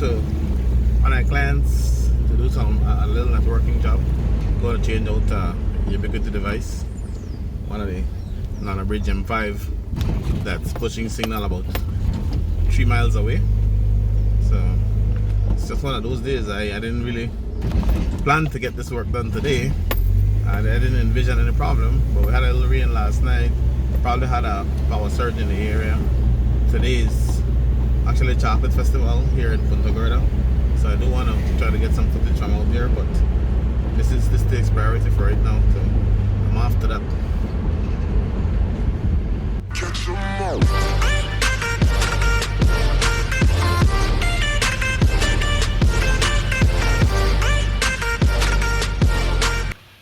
to one of my clients to do a little networking job. Going to change out ubiquiti device, one of the Nanobridge M5 that's pushing signal about 3 miles away. So it's just one of those days. I didn't really plan to get this work done today, and I didn't envision any problem, but we had a little rain last night. Probably had a power surge in the area. Today is actually Chocolate Festival here in Punta Gorda, so I do want to try to get some footage from out there, but this takes priority for right now, so I'm after that. Catch 'em all.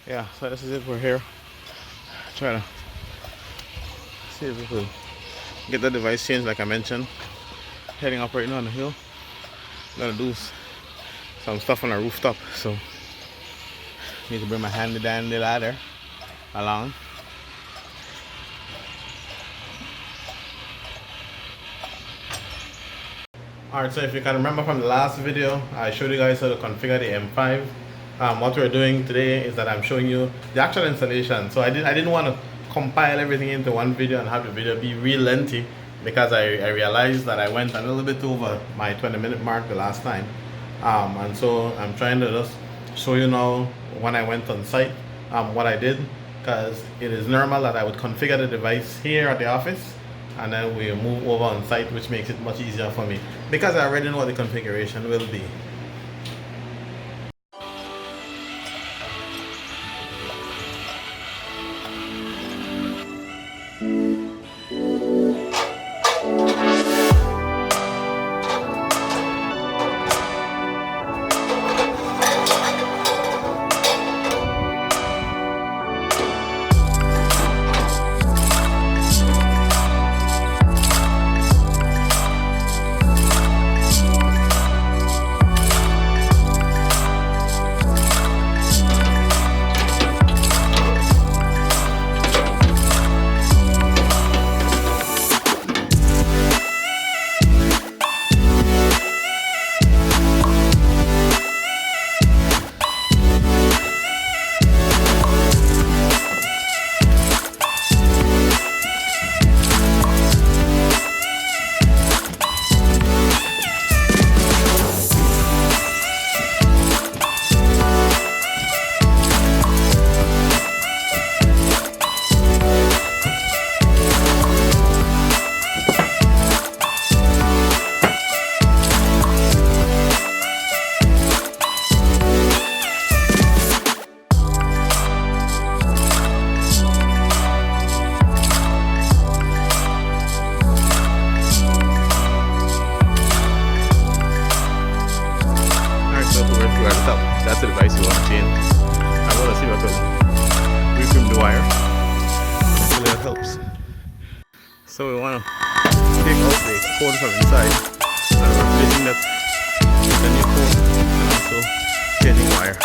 Yeah, so this is it. We're here trying to see if we can get the device changed like I mentioned. Heading up right now on the hill. Gonna do some stuff on the rooftop, so need to bring my handy dandy ladder along. Alright, so if you can remember from the last video, I showed you guys how to configure the M5. What we're doing today is that I'm showing you the actual installation. So I didn't want to compile everything into one video and have the video be real lengthy, because I realized that I went a little bit over my 20-minute mark the last time. And so I'm trying to just show you now when I went on site what I did, because it is normal that I would configure the device here at the office and then we move over on site, which makes it much easier for me because I already know what the configuration will be. That's the device you want to change. I'm going to see if I can retrim the wire. Hopefully that helps. So we want to take out the cord from inside and replacing that with a new cord, and also changing wire.